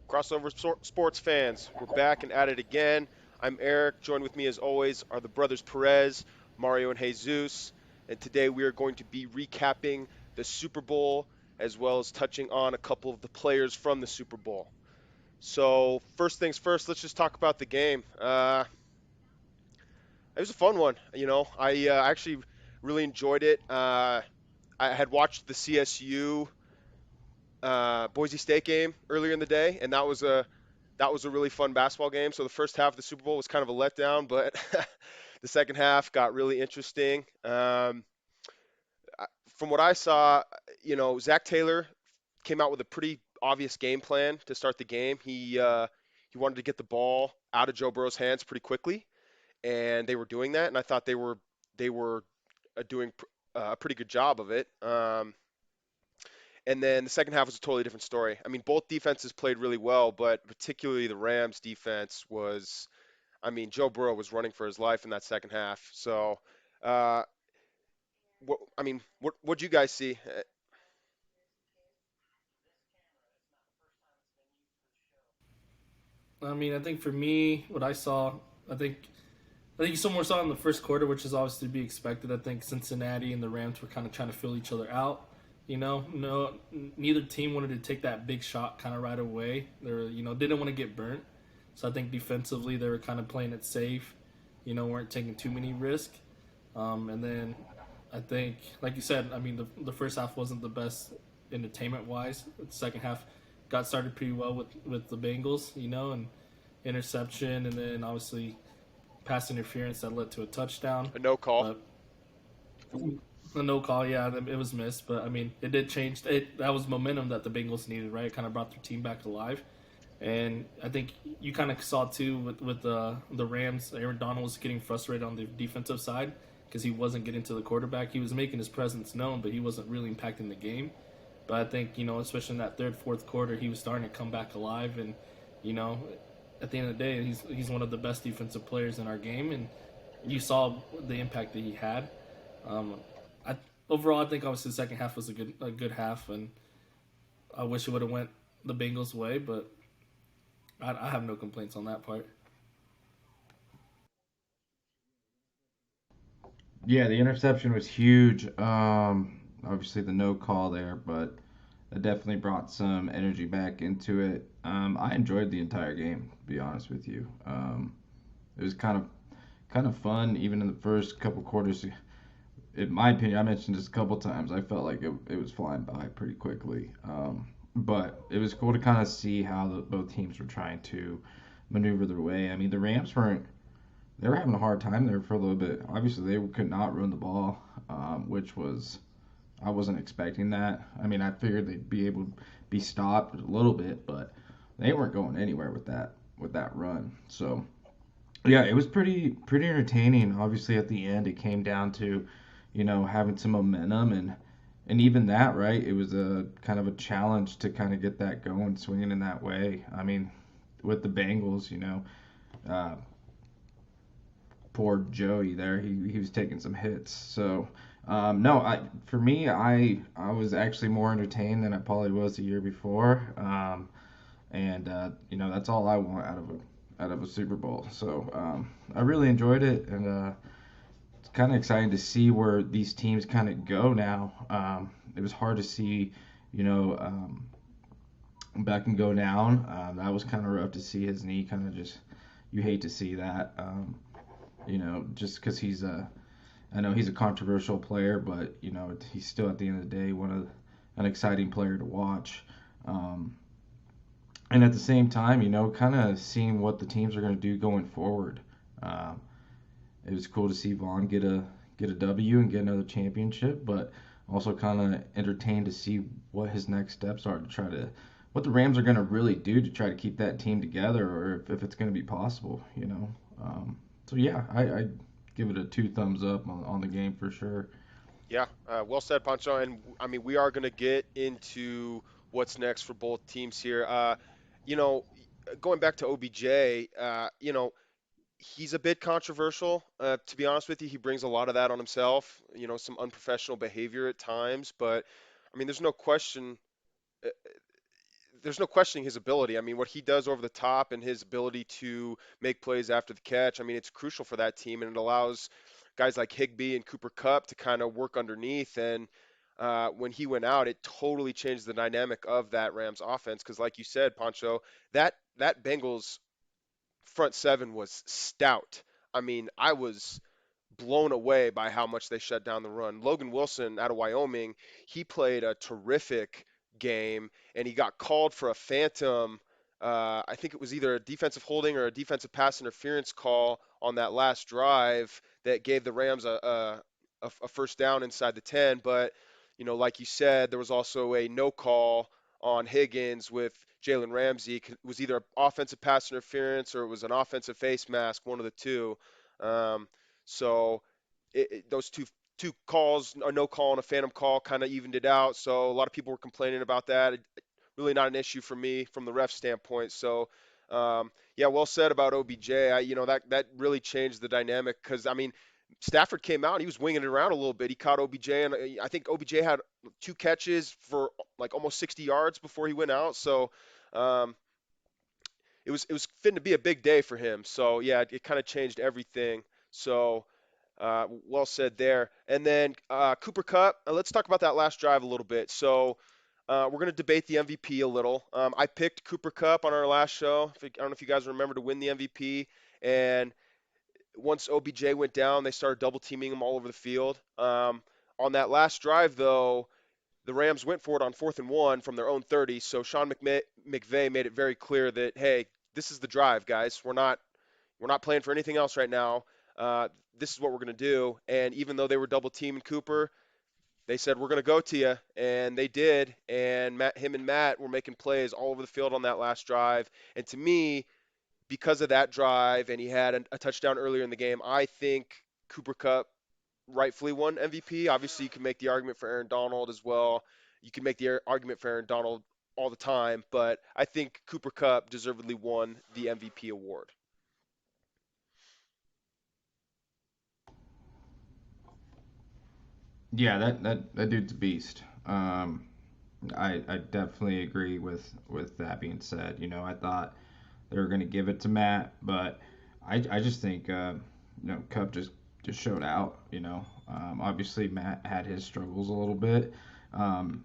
Sports fans, we're back and at it again. I'm Eric. Joined with me, as always, are the brothers Perez, Mario, and Jesus. And today we are going to be recapping the Super Bowl as well as touching on a couple of the players from the Super Bowl. So, first things first, let's just talk about the game. It was a fun one. I actually really enjoyed it. I had watched the CSU Boise State game earlier in the day, and that was a really fun basketball game. So the first half of the Super Bowl was kind of a letdown, but the second half got really interesting. From what I saw, Zach Taylor came out with a pretty obvious game plan to start the game. He wanted to get the ball out of Joe Burrow's hands pretty quickly, and they were doing that, and I thought they were doing a pretty good job of it. And then the second half was a totally different story. I mean, both defenses played really well, but particularly the Rams defense was, I mean, Joe Burrow was running for his life in that second half. So, uh, what'd you guys see? I mean, I think for me, what I saw, I think I think you saw more saw in the first quarter, which is obviously to be expected. I think Cincinnati and the Rams were kind of trying to fill each other out. No, neither team wanted to take that big shot kind of right away. They were, didn't want to get burnt. So I think defensively they were kind of playing it safe. Weren't taking too many risks. And then I think, like you said, I mean, the first half wasn't the best entertainment wise. The second half got started pretty well with the Bengals, and interception, and then obviously pass interference that led to a touchdown. A no call. But a no call, yeah, it was missed. But I mean, it did change. That was momentum that the Bengals needed, right? It kind of brought their team back alive. And I think you kind of saw too with the Rams. Aaron Donald was getting frustrated on the defensive side because he wasn't getting to the quarterback. He was making his presence known, but he wasn't really impacting the game. But I think especially in that third, fourth quarter, he was starting to come back alive. And you know, at the end of the day, he's one of the best defensive players in our game, and you saw the impact that he had. Um, I overall, I think obviously the second half was a good half, and I wish it would have went the Bengals' way, but I have no complaints on that part. Yeah, the interception was huge. Obviously the no call there, but it definitely brought some energy back into it. I enjoyed the entire game, to be honest with you. It was kind of fun, even in the first couple quarters. In my opinion, I mentioned this a couple times. I felt like it was flying by pretty quickly. But it was cool to kind of see how both teams were trying to maneuver their way. I mean, the Rams weren't they were having a hard time there for a little bit. Obviously, they could not run the ball, which was I wasn't expecting that. I mean, I figured they'd be able to be stopped a little bit, but they weren't going anywhere with that run. So yeah, it was pretty entertaining. Obviously, at the end, it came down to having some momentum and even that, right? It was a kind of a challenge to kind of get that going, swinging in that way. I mean, with the Bengals, uh, poor Joey there. He was taking some hits. So no, for me, I was actually more entertained than I probably was the year before. And that's all I want out of a Super Bowl. So I really enjoyed it, and it's kind of exciting to see where these teams kind of go now. It was hard to see, you know. Beckham go down. That was kind of rough to see his knee kind of just. You hate to see that. Just because I know he's a controversial player, but he's still at the end of the day an exciting player to watch. Um, and at the same time, kind of seeing what the teams are going to do going forward. Um, it was cool to see Vaughn get a W and get another championship, but also kind of entertained to see what his next steps are to try to what the Rams are going to really do to try to keep that team together, or if it's going to be possible. So yeah, I give it a two thumbs up on the game for sure. Yeah, well said, Pancho. And I mean, we are going to get into what's next for both teams here. You know, going back to OBJ, he's a bit controversial. To be honest with you, he brings a lot of that on himself. Some unprofessional behavior at times, but I mean, there's no question. uh, there's no questioning his ability. I mean, what he does over the top and his ability to make plays after the catch, I mean, it's crucial for that team, and it allows guys like Higbee and Cooper Kupp to kind of work underneath. And when he went out, it totally changed the dynamic of that Rams offense. Because, like you said, Pancho, that Bengals front seven was stout. I mean, I was blown away by how much they shut down the run. Logan Wilson out of Wyoming, he played a terrific game, and he got called for a phantom. I think it was either a defensive holding or a defensive pass interference call on that last drive that gave the Rams a first down inside the 10. But, like you said, there was also a no call on Higgins with Jalen Ramsey. It was either offensive pass interference or it was an offensive face mask, one of the two. Um, so those two calls, a no call and a phantom call, kind of evened it out. So a lot of people were complaining about that. Really not an issue for me from the ref standpoint. So yeah, well said about OBJ. That really changed the dynamic because I mean Stafford came out and he was winging it around a little bit. He caught OBJ and I think OBJ had two catches for like almost 60 yards before he went out. So um, it was fitting to be a big day for him. So yeah, it kind of changed everything. So well said there. And then Cooper Kupp. Let's talk about that last drive a little bit. So we're going to debate the MVP a little. I picked Cooper Kupp on our last show. I don't know if you guys remember, to win the MVP. And once OBJ went down, they started double teaming him all over the field. On that last drive, though, the Rams went for it on 4th and 1 from their own 30. So Sean McVay made it very clear that, hey, this is the drive, guys. We're not playing for anything else right now. This is what we're going to do. And even though they were double teaming Cooper, they said, we're going to go to you. And they did. And him and Matt were making plays all over the field on that last drive. And to me, because of that drive, and he had a touchdown earlier in the game, I think Cooper Kupp rightfully won MVP. Obviously, you can make the argument for Aaron Donald as well. You can make the argument for Aaron Donald all the time. But I think Cooper Kupp deservedly won the MVP award. Yeah, that dude's a beast. I definitely agree with that being said. I thought they were going to give it to Matt, but I just think Cup just showed out. Obviously Matt had his struggles a little bit, um,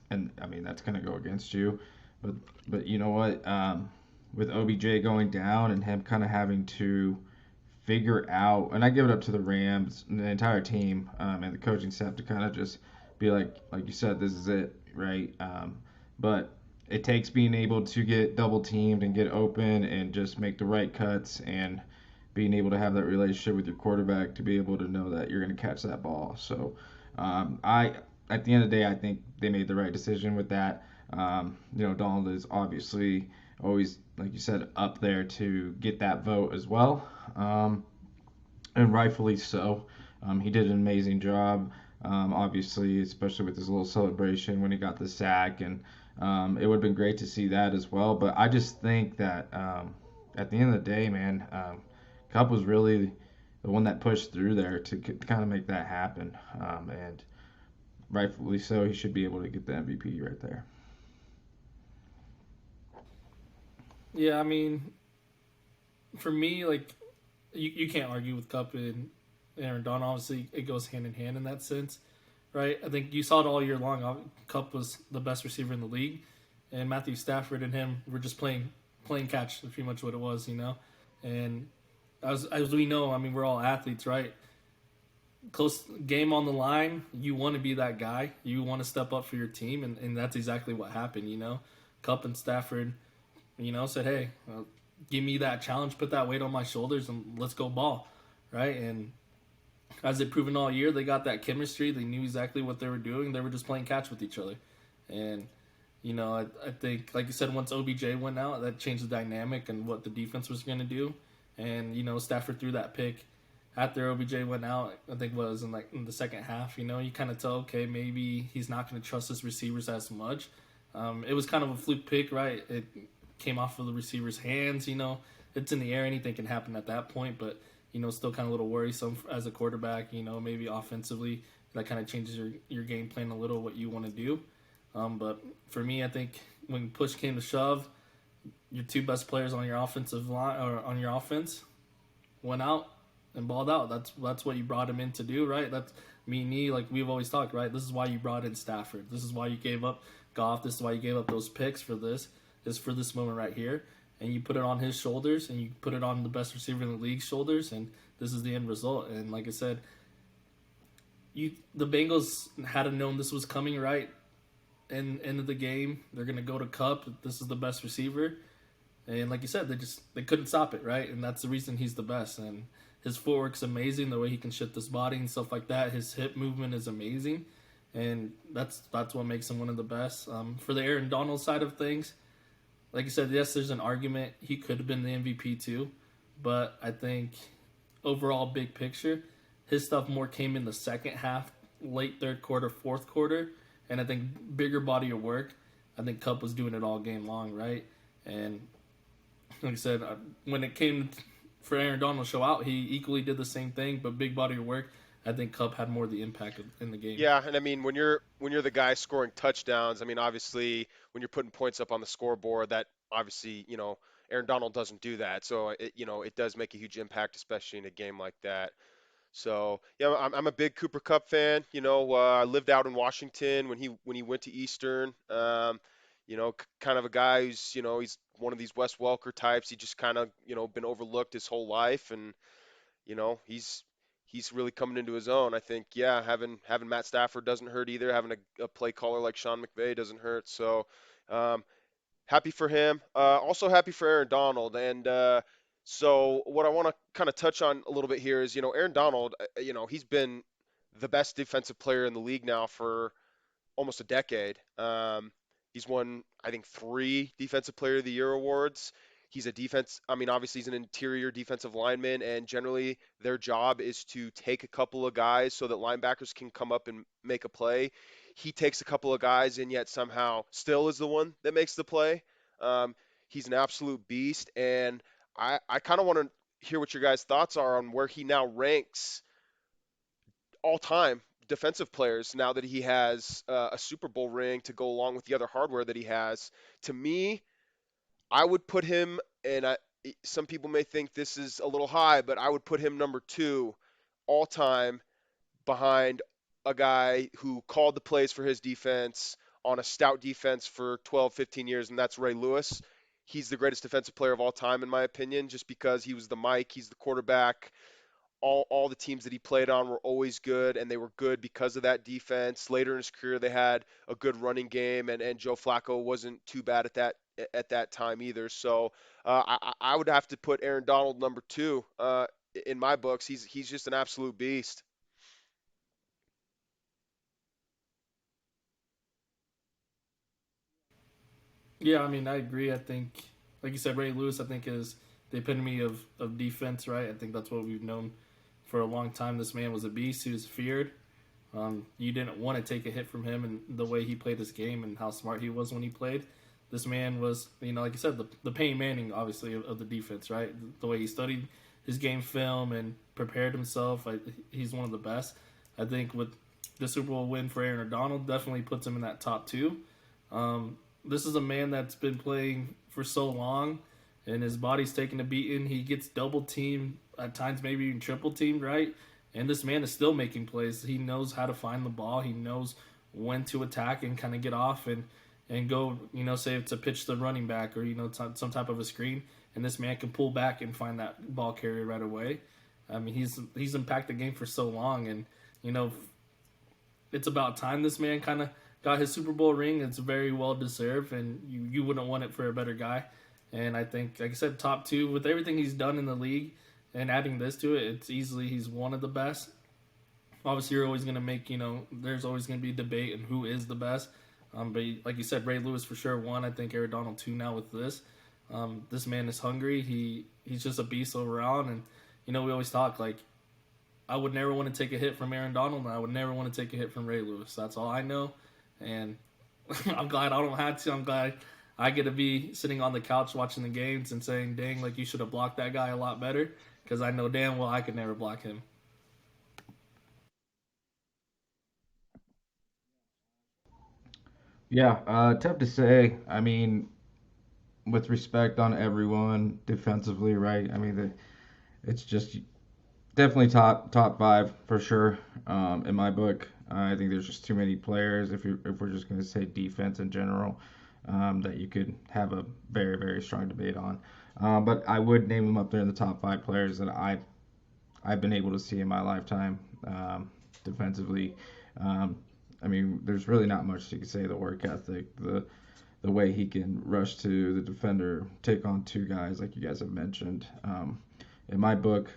and I mean that's going to go against you. But you know what? With OBJ going down and him kind of having to figure out, and I give it up to the Rams and the entire team and the coaching staff to kind of just be like you said, this is it, right? But it takes being able to get double teamed and get open and just make the right cuts and being able to have that relationship with your quarterback to be able to know that you're going to catch that ball. So I, at the end of the day, I think they made the right decision with that. Donald is obviously always, like you said, up there to get that vote as well, and rightfully so. He did an amazing job, obviously, especially with his little celebration when he got the sack, and it would have been great to see that as well. But I just think that at the end of the day, man, Cup was really the one that pushed through there to kind of make that happen, and rightfully so. He should be able to get the MVP right there. Yeah, I mean, for me, like you can't argue with Cup and Aaron Donald. Obviously, it goes hand in hand in that sense, right? I think you saw it all year long. Cup was the best receiver in the league, and Matthew Stafford and him were just playing catch. Pretty much what it was, And as we know, I mean, we're all athletes, right? Close game on the line, you want to be that guy. You want to step up for your team, and that's exactly what happened. Cup and Stafford, said, hey, give me that challenge, put that weight on my shoulders, and let's go ball, right? And as they've proven all year, they got that chemistry. They knew exactly what they were doing. They were just playing catch with each other. And, I think, like you said, once OBJ went out, that changed the dynamic and what the defense was going to do. And, Stafford threw that pick after OBJ went out, I think it was in the second half. You kind of tell, okay, maybe he's not going to trust his receivers as much. It was kind of a fluke pick, right? It came off of the receiver's hands. It's in the air. Anything can happen at that point, but still kind of a little worrisome as a quarterback. Maybe offensively that kind of changes your game plan a little, what you want to do. But for me, I think when push came to shove, your two best players on your offensive line or on your offense went out and balled out. That's what you brought him in to do, right? That's me and me, like we've always talked, right? This is why you brought in Stafford. This is why you gave up Goff. This is why you gave up those picks for this. Is for this moment right here, and you put it on his shoulders, and you put it on the best receiver in the league's shoulders, and this is the end result. And like I said, the Bengals had to known this was coming, right? In end of the game, they're gonna go to Cup. This is the best receiver, and like you said, they couldn't stop it, right? And that's the reason he's the best. And his footwork's amazing, the way he can shift his body and stuff like that. His hip movement is amazing, and that's what makes him one of the best. For the Aaron Donald side of things, like you said, yes, there's an argument he could have been the MVP too, but I think overall, big picture, his stuff more came in the second half, late third quarter, fourth quarter, and I think bigger body of work. I think Cup was doing it all game long, right? And like I said, when it came for Aaron Donald to show out, he equally did the same thing, but big body of work. I think Cup had more of the impact in the game. Yeah, and I mean when you're the guy scoring touchdowns, I mean obviously when you're putting points up on the scoreboard, that obviously Aaron Donald doesn't do that, so it does make a huge impact, especially in a game like that. So yeah, I'm a big Cooper Cup fan. I lived out in Washington when he went to Eastern. Kind of a guy who's he's one of these Wes Welker types. He just kind of been overlooked his whole life, and he's really coming into his own. I think, yeah, having Matt Stafford doesn't hurt either. Having a play caller like Sean McVay doesn't hurt. So um, happy for him. Also happy for Aaron Donald. And so what I want to kind of touch on a little bit here is, Aaron Donald, he's been the best defensive player in the league now for almost a decade. He's won, I think, 3 Defensive Player of the Year awards. He's a defense. I mean, obviously, he's an interior defensive lineman, and generally, their job is to take a couple of guys so that linebackers can come up and make a play. He takes a couple of guys, and yet somehow still is the one that makes the play. Um, he's an absolute beast, and I kind of want to hear what your guys' thoughts are on where he now ranks all time defensive players now that he has a Super Bowl ring to go along with the other hardware that he has. To me, I would put him, and some people may think this is a little high, but I would put him number 2 all time behind a guy who called the plays for his defense on a stout defense for 12, 15 years, and that's Ray Lewis. He's the greatest defensive player of all time, in my opinion, just because he was the Mike, he's the quarterback. All the teams that he played on were always good, and they were good because of that defense. Later in his career, they had a good running game, and Joe Flacco wasn't too bad at that time either. So I would have to put Aaron Donald number 2 in my books. He's just an absolute beast. Yeah, I mean, I agree. I think, like you said, Ray Lewis, I think, is the epitome of defense, right? I think that's what we've known for a long time. This man was a beast. He was feared. You didn't want to take a hit from him and the way he played his game and how smart he was when he played. This man was, like you said, the Peyton Manning, obviously, of the defense, right? The way he studied his game film and prepared himself, he's one of the best. I think with the Super Bowl win for Aaron Donald, definitely puts him in that top 2. This is a man that's been playing for so long, and his body's taking a beating. He gets double teamed, at times maybe even triple teamed, right? And this man is still making plays. He knows how to find the ball. He knows when to attack and kind of get off and go, say it's a pitch to the running back or, some type of a screen. And this man can pull back and find that ball carrier right away. I mean, he's impacted the game for so long. And, it's about time this man kind of got his Super Bowl ring. It's very well deserved, and you wouldn't want it for a better guy. And I think, like I said, top 2 with everything he's done in the league, and adding this to it, he's one of the best. Obviously, you're always going to make, there's always going to be debate on who is the best. But like you said, Ray Lewis for sure 1. I think Aaron Donald 2 now with this. This man is hungry. He's just a beast overall. And, we always talk, like, I would never want to take a hit from Aaron Donald, and I would never want to take a hit from Ray Lewis. That's all I know. And I'm glad I don't have to. I'm glad I get to be sitting on the couch watching the games and saying, dang, like you should have blocked that guy a lot better, because I know damn well I could never block him. Yeah, tough to say. I mean, with respect on everyone defensively, right? I mean, it's just definitely top five for sure. In my book, I think there's just too many players. If we're just going to say defense in general, that you could have a very strong debate on. But I would name them up there in the top five players that I've been able to see in my lifetime, defensively. Um, I mean, there's really not much you could say. The work ethic, the way he can rush to the defender, take on two guys like you guys have mentioned. In my book,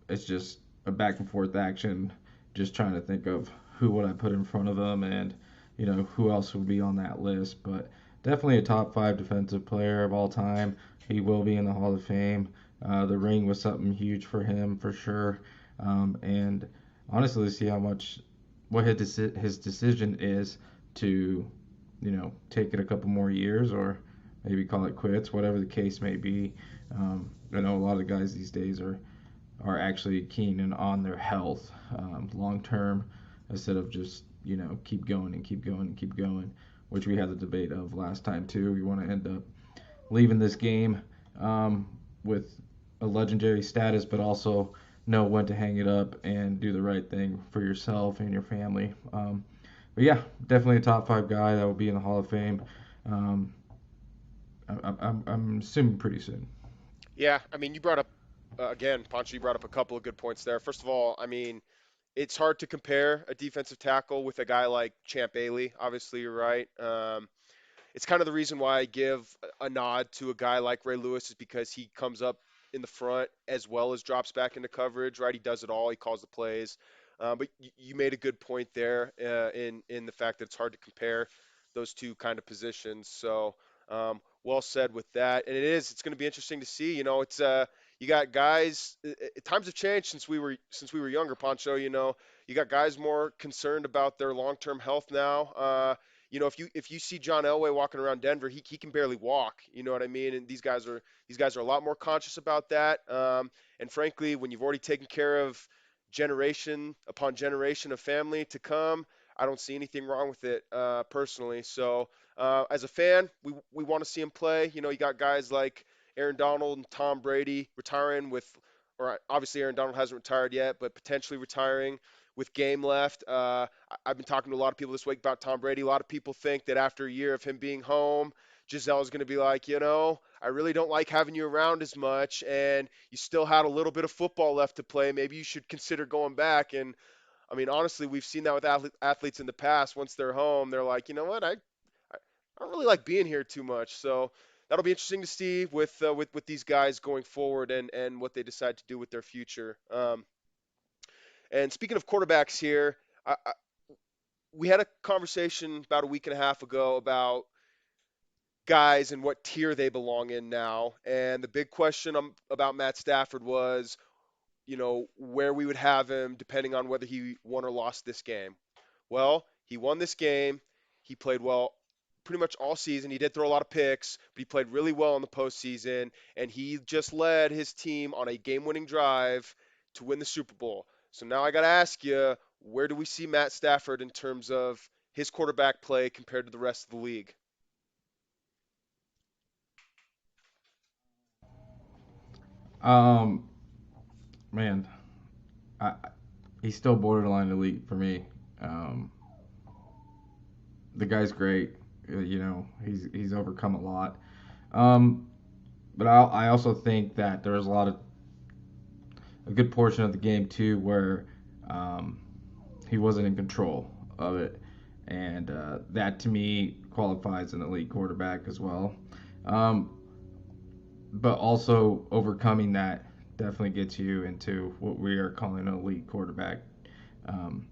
it's just a back and forth action, just trying to think of who would I put in front of him and who else would be on that list. But definitely a top five defensive player of all time. He will be in the Hall of Fame. The ring was something huge for him for sure. And honestly, to see how much what his decision is to take it a couple more years or maybe call it quits, whatever the case may be. I know a lot of guys these days are actually keen and on their health, long term, instead of just keep going and keep going and keep going, which we had the debate of last time too. We want to end up leaving this game, with a legendary status, but also know when to hang it up and do the right thing for yourself and your family. But yeah, definitely a top five guy that will be in the Hall of Fame. Um, I'm assuming pretty soon. Yeah, I mean, you brought up again, Pancho. You brought up a couple of good points there. First of all, I mean, it's hard to compare a defensive tackle with a guy like Champ Bailey. Obviously, you're right. It's kind of the reason why I give a nod to a guy like Ray Lewis is because he comes up in the front as well as drops back into coverage, right? He does it all. He calls the plays. But you made a good point there in the fact that it's hard to compare those two kind of positions. So well said with that. And it's going to be interesting to see. It's you got guys. Times have changed since we were younger, Pancho. You got guys more concerned about their long-term health now. If you see John Elway walking around Denver, he can barely walk. You know what I mean? And these guys are a lot more conscious about that. And frankly, when you've already taken care of generation upon generation of family to come, I don't see anything wrong with it personally. So as a fan, we want to see him play. You got guys like Aaron Donald and Tom Brady retiring or obviously Aaron Donald hasn't retired yet, but potentially retiring with game left. I've been talking to a lot of people this week about Tom Brady. A lot of people think that after a year of him being home, Giselle is going to be like, I really don't like having you around as much, and you still had a little bit of football left to play. Maybe you should consider going back. And I mean, honestly, we've seen that with athletes in the past. Once they're home, they're like, you know what, I don't really like being here too much. So that'll be interesting to see with these guys going forward and what they decide to do with their future. And speaking of quarterbacks here, we had a conversation about a week and a half ago about guys and what tier they belong in now. And the big question about Matt Stafford was, where we would have him depending on whether he won or lost this game. Well, he won this game. He played well pretty much all season. He did throw a lot of picks, but he played really well in the postseason, and he just led his team on a game-winning drive to win the Super Bowl. So now I got to ask you, where do we see Matt Stafford in terms of his quarterback play compared to the rest of the league? Um, Man, I, he's still borderline elite for me. Um, the guy's great. He's overcome a lot. Um, but I also think that there was a good portion of the game too where um, he wasn't in control of it, and that to me qualifies an elite quarterback as well. Um, but also overcoming that definitely gets you into what we are calling an elite quarterback. Um,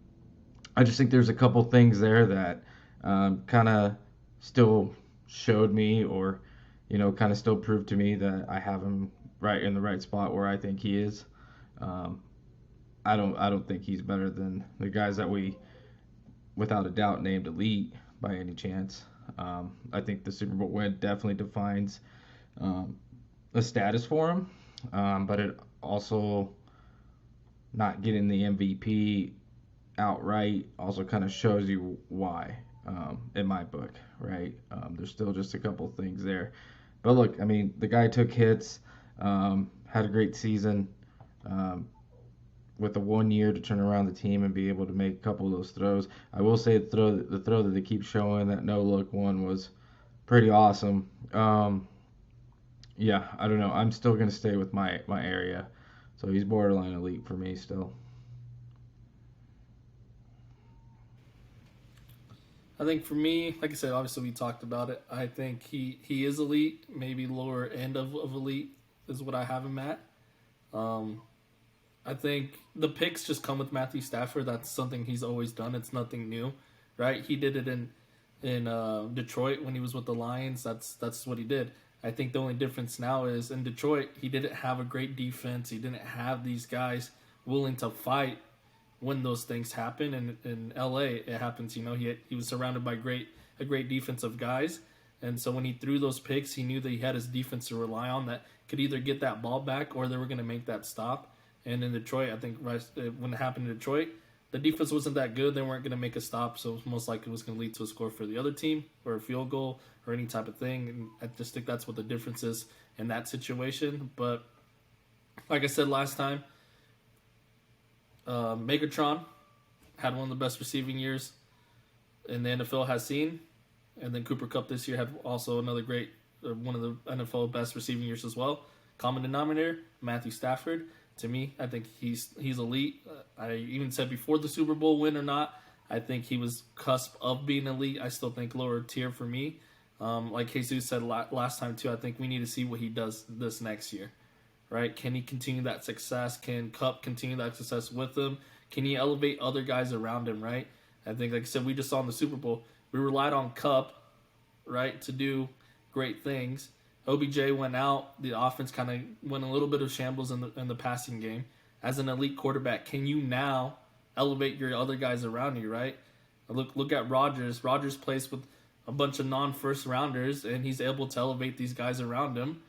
I just think there's a couple things there that kind of still showed me, or kind of still proved to me that I have him right in the right spot where I think he is. Um, I don't think he's better than the guys that we, without a doubt, named elite by any chance. I think the Super Bowl win definitely defines um, a status for him, but it also not getting the MVP outright also kind of shows you why. in my book, right? There's still just a couple things there. But look, I mean, the guy took hits, had a great season. Um, with the 1 year to turn around the team and be able to make a couple of those throws. I will say the throw that they keep showing, that no look one, was pretty awesome. Yeah, I don't know. I'm still gonna stay with my area. So he's borderline elite for me still. I think for me, like I said, obviously we talked about it. I think he is elite, maybe lower end of elite is what I have him at. Um, I think the picks just come with Matthew Stafford. That's something he's always done. It's nothing new, right? He did it in Detroit when he was with the Lions. That's what he did. I think the only difference now is in Detroit he didn't have a great defense. He didn't have these guys willing to fight when those things happen. And in LA, it happens. You know, he was surrounded by great defensive guys, and so when he threw those picks, he knew that he had his defense to rely on that could either get that ball back or they were going to make that stop. And in Detroit, I think when it happened in Detroit, the defense wasn't that good. They weren't going to make a stop, so most likely it was going to lead to a score for the other team or a field goal or any type of thing. And I just think that's what the difference is in that situation. But like I said last time, Megatron had one of the best receiving years in the NFL has seen, and then Cooper Cup this year had also another great, one of the NFL best receiving years as well. Common denominator, Matthew Stafford. To me, I think he's elite. I even said before the Super Bowl win or not, I think he was cusp of being elite. I still think lower tier for me. Like Jesus said last time too, I think we need to see what he does this next year, right? Can he continue that success? Can Cup continue that success with him? Can he elevate other guys around him, right? I think, like I said, we just saw in the Super Bowl, we relied on Cup, right, to do great things. OBJ went out. The offense kind of went a little bit of shambles in the passing game. As an elite quarterback, can you now elevate your other guys around you, right? Look at Rodgers. Rodgers plays with a bunch of non-first rounders, and he's able to elevate these guys around him.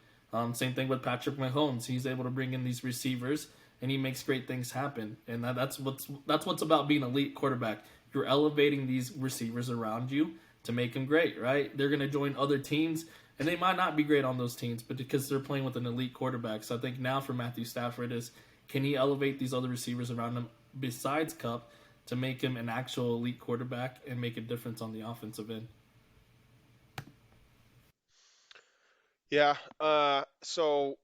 Same thing with Patrick Mahomes. He's able to bring in these receivers, and he makes great things happen. And that's what's about being an elite quarterback. You're elevating these receivers around you to make them great, right? They're going to join other teams, and they might not be great on those teams, but because they're playing with an elite quarterback. So I think now for Matthew Stafford is, can he elevate these other receivers around him besides Cup to make him an actual elite quarterback and make a difference on the offensive end? Yeah. So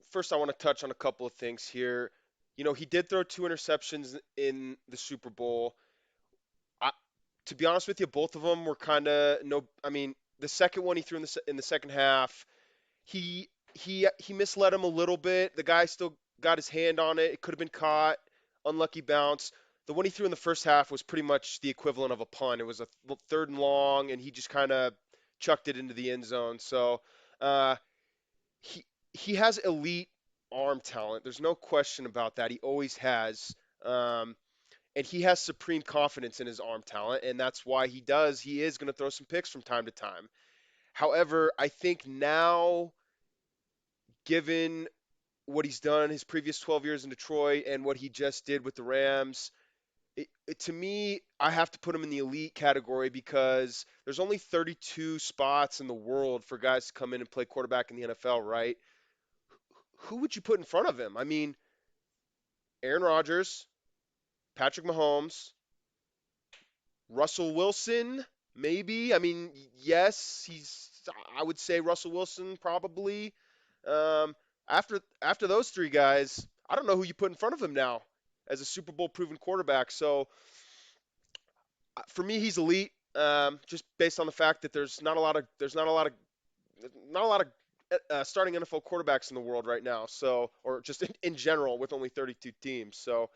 first, I want to touch on a couple of things here. He did throw two interceptions in the Super Bowl. I, to be honest with you, both of them were kind of no. I mean, the second one he threw in the second half, he misled him a little bit. The guy still got his hand on it. It could have been caught. Unlucky bounce. The one he threw in the first half was pretty much the equivalent of a punt. It was a third and long, and he just kind of chucked it into the end zone. So uh, he he has elite arm talent. There's no question about that. He always has. Um, and he has supreme confidence in his arm talent, and that's why he is going to throw some picks from time to time. However, I think now, given what he's done his previous 12 years in Detroit and what he just did with the Rams, to me, I have to put him in the elite category because there's only 32 spots in the world for guys to come in and play quarterback in the NFL, right? Who would you put in front of him? I mean, Aaron Rodgers, Patrick Mahomes, Russell Wilson, maybe. I mean, yes, I would say Russell Wilson probably. Um, after those three guys, I don't know who you put in front of him now as a Super Bowl proven quarterback. So for me, he's elite. Just based on the fact that not a lot of starting NFL quarterbacks in the world right now. So, or just in general, with only 32 teams. So,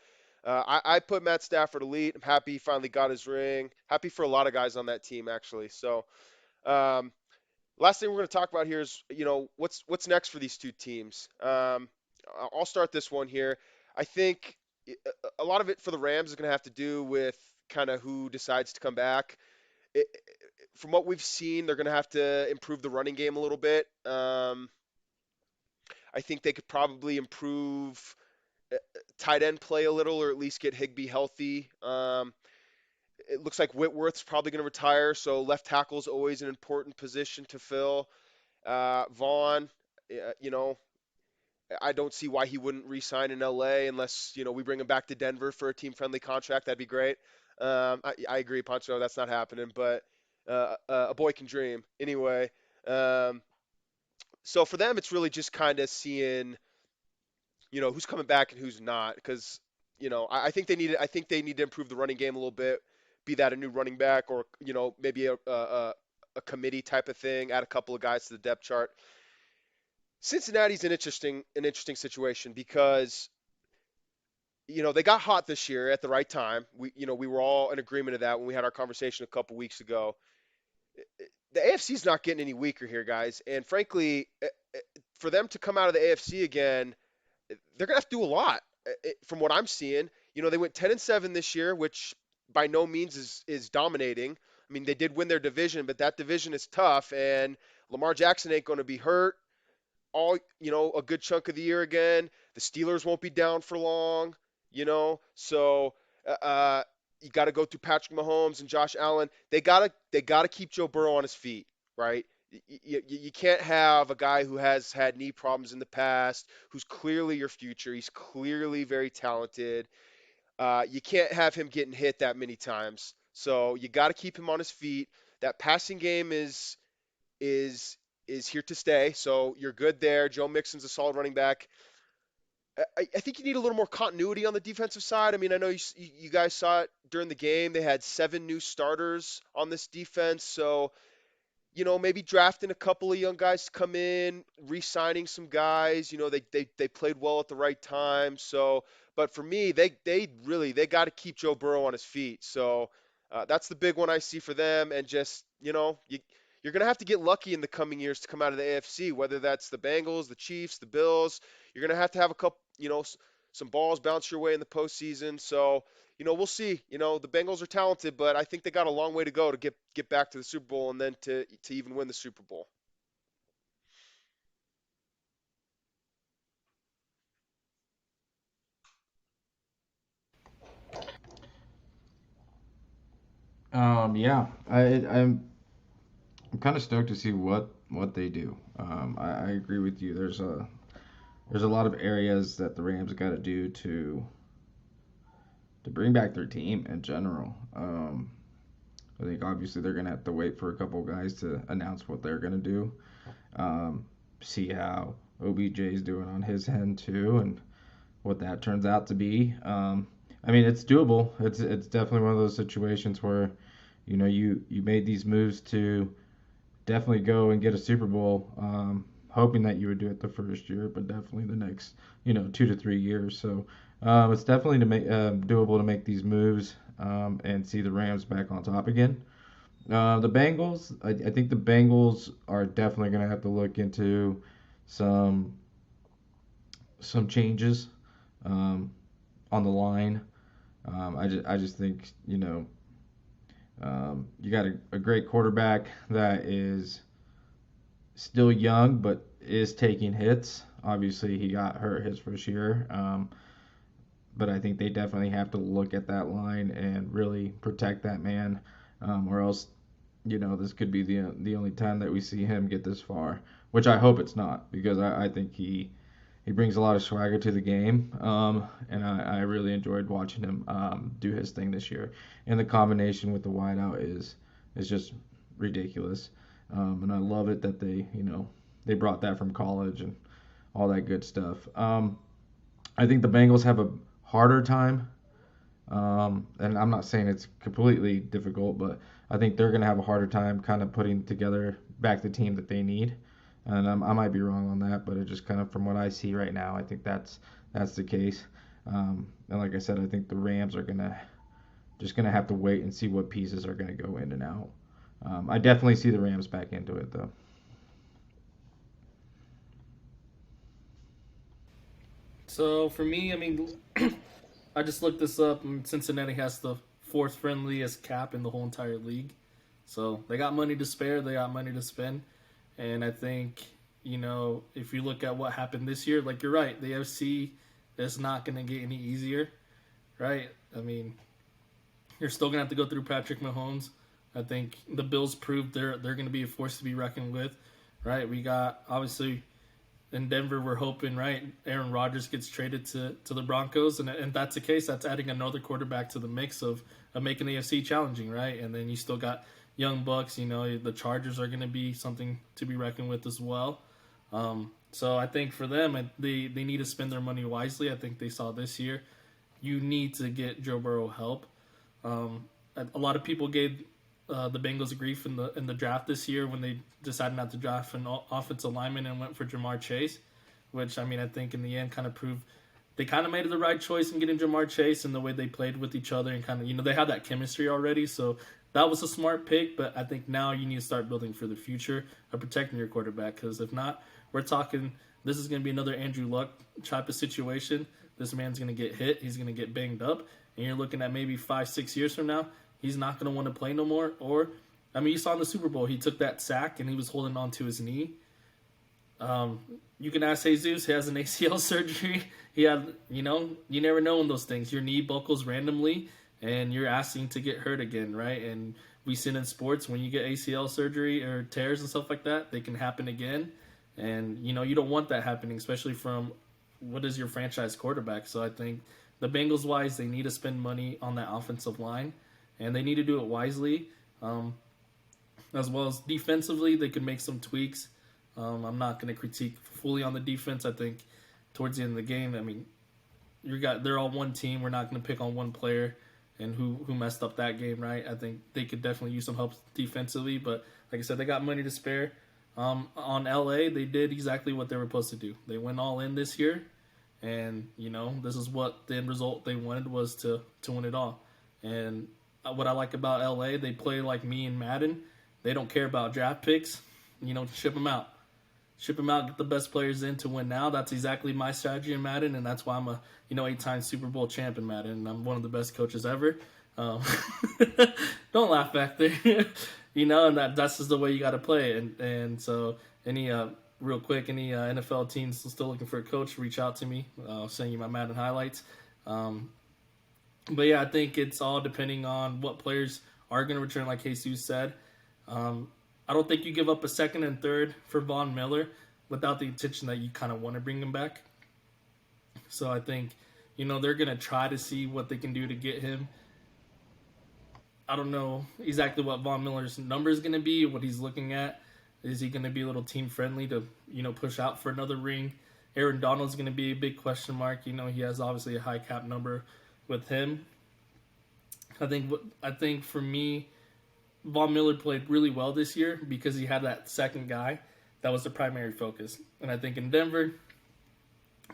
I put Matt Stafford elite. I'm happy he finally got his ring. Happy for a lot of guys on that team, actually. So, um, last thing we're going to talk about here is, what's next for these two teams. I'll start this one here. I think a lot of it for the Rams is going to have to do with kind of who decides to come back. It, from what we've seen, they're going to have to improve the running game a little bit. I think they could probably improve tight end play a little, or at least get Higbee healthy. It looks like Whitworth's probably going to retire, so left tackle is always an important position to fill. Vaughn, you know, I don't see why he wouldn't re-sign in LA unless, we bring him back to Denver for a team-friendly contract. That'd be great. I agree, Pancho. That's not happening, but a boy can dream. Anyway, um, so for them, it's really just kind of seeing, who's coming back and who's not, because, I think they need to improve the running game a little bit, be that a new running back or, maybe a committee type of thing, add a couple of guys to the depth chart. Cincinnati's an interesting situation because they got hot this year at the right time. We were all in agreement of that when we had our conversation a couple weeks ago. The AFC's not getting any weaker here, guys, and frankly, for them to come out of the AFC again, they're gonna have to do a lot. From what I'm seeing, they went 10-7 this year, which by no means is dominating. I mean, they did win their division, but that division is tough, and Lamar Jackson ain't going to be hurt all a good chunk of the year again. The Steelers won't be down for long, so you got to go through Patrick Mahomes and Josh Allen. They gotta keep Joe Burrow on his feet, right? You can't have a guy who has had knee problems in the past, who's clearly your future. He's clearly very talented. You can't have him getting hit that many times. So you got to keep him on his feet. That passing game is is here to stay. So you're good there. Joe Mixon's a solid running back. I think you need a little more continuity on the defensive side. I mean, I know you guys saw it during the game. They had 7 new starters on this defense. So, maybe drafting a couple of young guys to come in, re-signing some guys. They played well at the right time. So, but for me, they got to keep Joe Burrow on his feet. So that's the big one I see for them. And just you're going to have to get lucky in the coming years to come out of the AFC, whether that's the Bengals, the Chiefs, the Bills. You're going to have a couple, some balls bounce your way in the postseason. So, we'll see. The Bengals are talented, but I think they got a long way to go to get back to the Super Bowl and then to even win the Super Bowl. Yeah, I'm kind of stoked to see what they do. I agree with you. There's a lot of areas that the Rams got to do to bring back their team in general. I think obviously they're gonna have to wait for a couple guys to announce what they're gonna do. See how OBJ's doing on his end too, and what that turns out to be. I mean, it's doable. It's definitely one of those situations where you made these moves to definitely go and get a Super Bowl, hoping that you would do it the first year, but definitely the next 2 to 3 years. So it's definitely doable to make these moves and see the Rams back on top again. The Bengals, I think the Bengals are definitely going to have to look into some some changes on the line. I just think you got a great quarterback that is still young but is taking hits. Obviously, he got hurt his first year, but I think they definitely have to look at that line and really protect that man, or else this could be the only time that we see him get this far. Which I hope it's not, because I think he brings a lot of swagger to the game, and I really enjoyed watching him do his thing this year. And the combination with the wideout is just ridiculous, and I love it that they brought that from college and all that good stuff. I think the Bengals have a harder time, and I'm not saying it's completely difficult, but I think they're going to have a harder time kind of putting together back the team that they need. And I might be wrong on that, but it just kind of from what I see right now, I think that's the case. And like I said, I think the Rams are gonna have to wait and see what pieces are gonna go in and out. I definitely see the Rams back into it though. So for me, I mean, I just looked this up, and Cincinnati has the fourth friendliest cap in the whole entire league. So they got money to spare, they got money to spend, and I think if you look at what happened this year, like you're right, the AFC is not going to get any easier, right? I mean, You're still gonna have to go through Patrick Mahomes. I think the Bills proved they're gonna be a force to be reckoned with, right? We got obviously in Denver, we're hoping, right, Aaron Rodgers gets traded to the Broncos, and if that's the case, that's adding another quarterback to the mix of making the AFC challenging, right? And then you still got young Bucks. The Chargers are going to be something to be reckoned with as well. So I think for them, they need to spend their money wisely. I think they saw this year, you need to get Joe Burrow help. A lot of people gave the Bengals grief in the draft this year when they decided not to draft an offensive lineman and went for Jamar Chase, which I think in the end kind of proved they kind of made the right choice in getting Jamar Chase and the way they played with each other and kind of they had that chemistry already. So that was a smart pick, but I think now you need to start building for the future of protecting your quarterback, because if not, we're talking this is going to be another Andrew Luck type of situation. This man's going to get hit, he's going to get banged up, and you're looking at maybe 5-6 years from now, he's not going to want to play no more. Or, you saw in the Super Bowl, he took that sack and he was holding on to his knee. You can ask Jesus, he has an ACL surgery. He had, you never know in those things. Your knee buckles randomly and you're asking to get hurt again, right? And we see in sports, when you get ACL surgery or tears and stuff like that, they can happen again. And, you don't want that happening, especially from what is your franchise quarterback. So I think the Bengals wise, they need to spend money on that offensive line, and they need to do it wisely. As well as defensively, they could make some tweaks. I'm not going to critique fully on the defense. I think towards the end of the game, they're all one team. We're not going to pick on one player and who messed up that game, right? I think they could definitely use some help defensively, but like I said, they got money to spare. On LA, they did exactly what they were supposed to do. They went all in this year, and this is what the end result they wanted was to win it all. And what I like about LA, they play like me in Madden. They don't care about draft picks. Ship them out. Ship them out, get the best players in to win now. That's exactly my strategy in Madden, and that's why I'm a 8-time Super Bowl champ in Madden, and I'm one of the best coaches ever. Don't laugh back there. And that's just the way you got to play. And so real quick, any NFL teams still looking for a coach, reach out to me. I'll send you my Madden highlights. But yeah, I think it's all depending on what players are going to return, like Jesus said. I don't think you give up a second and third for Von Miller without the intention that you kind of want to bring him back. So I think, they're going to try to see what they can do to get him. I don't know exactly what Von Miller's number is going to be, what he's looking at. Is he going to be a little team friendly to, push out for another ring? Aaron Donald's going to be a big question mark. He has obviously a high cap number with him. I think for me, Von Miller played really well this year because he had that second guy that was the primary focus. And I think in Denver,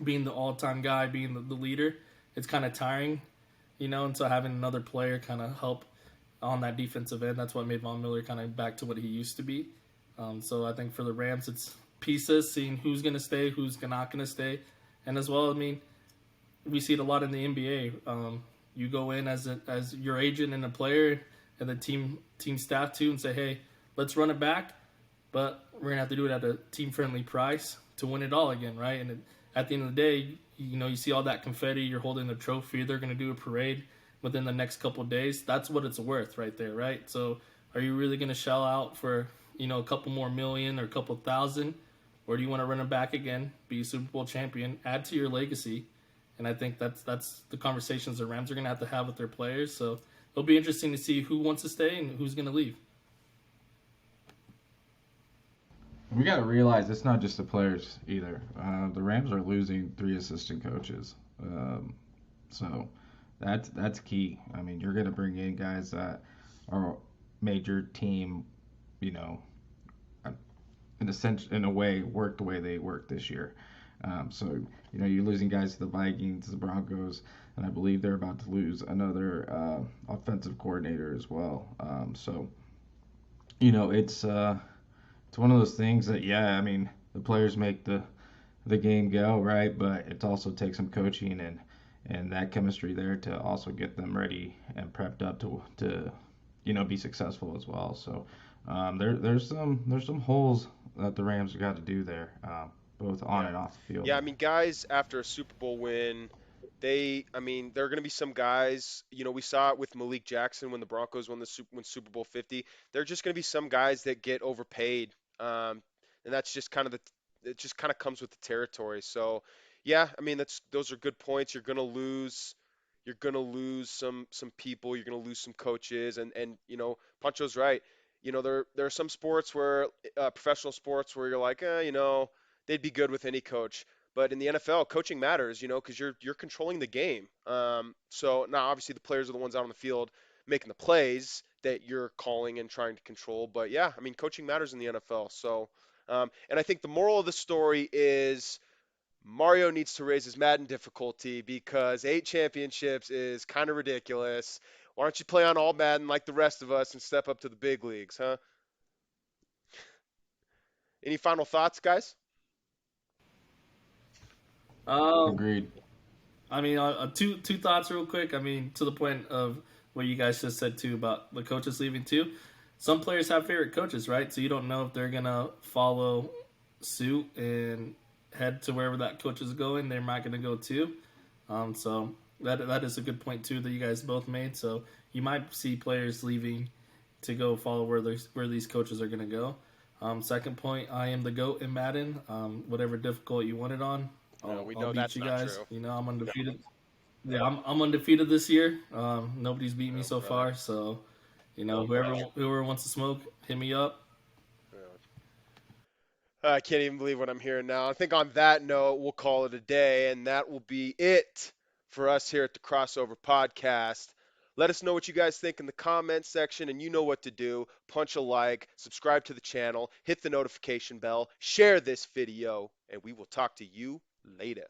being the all-time guy, being the leader, it's kind of tiring, and so having another player kind of help on that defensive end, that's what made Von Miller kind of back to what he used to be. So I think for the Rams, it's pieces, seeing who's going to stay, who's not going to stay. And as well, we see it a lot in the NBA. You go in as your agent and a player and the team staff too, and say, hey, let's run it back, but we're gonna have to do it at a team-friendly price to win it all again, right? And at the end of the day, you see all that confetti, you're holding the trophy, they're gonna do a parade within the next couple of days. That's what it's worth right there, right? So are you really gonna shell out for a couple more million or a couple thousand, or do you want to run it back again, be a Super Bowl champion, add to your legacy? And I think that's the conversations the Rams are gonna have to have with their players. So it'll be interesting to see who wants to stay and who's going to leave. We got to realize it's not just the players either. The Rams are losing 3 assistant coaches. So that's key. You're going to bring in guys that are major team, in a way, work the way they worked this year. So you're losing guys to the Vikings, the Broncos, and I believe they're about to lose another offensive coordinator as well. So it's one of those things that the players make the game go, right, but it also takes some coaching and that chemistry there to also get them ready and prepped up to be successful as well. So there's some holes that the Rams have got to do there. Both on and off the field. Yeah, guys after a Super Bowl win, I mean, there are going to be some guys, we saw it with Malik Jackson when the Broncos won Super Bowl 50. There are just going to be some guys that get overpaid. And that's just kind of it just kind of comes with the territory. So, yeah, I mean, those are good points. You're going to lose some people, you're going to lose some coaches and Pancho's right. There are some sports where professional sports where you're like, they'd be good with any coach. But in the NFL, coaching matters, because you're controlling the game. So now, obviously, the players are the ones out on the field making the plays that you're calling and trying to control. But yeah, I mean, coaching matters in the NFL. So, and I think the moral of the story is Mario needs to raise his Madden difficulty because 8 championships is kind of ridiculous. Why don't you play on all Madden like the rest of us and step up to the big leagues, huh? Any final thoughts, guys? Um, Agreed. I mean, two thoughts real quick. I mean, to the point of what you guys just said too about the coaches leaving too. Some players have favorite coaches, right? So you don't know if they're gonna follow suit and head to wherever that coach is going. They're not gonna go too. So that is a good point too that you guys both made. So you might see players leaving to go follow where these coaches are gonna go. Second point, I am the goat in Madden. Whatever difficult you want it on, No, we I'll know beat that's you not guys. true. You know, I'm undefeated. Yeah, I'm undefeated this year. Nobody's beat me Oh, so brother. far. So, whoever wants to smoke, hit me up. Yeah. I can't even believe what I'm hearing now. I think on that note, we'll call it a day, and that will be it for us here at the Crossover Podcast. Let us know what you guys think in the comments section, and you know what to do. Punch a like, subscribe to the channel, hit the notification bell, share this video, and we will talk to you later.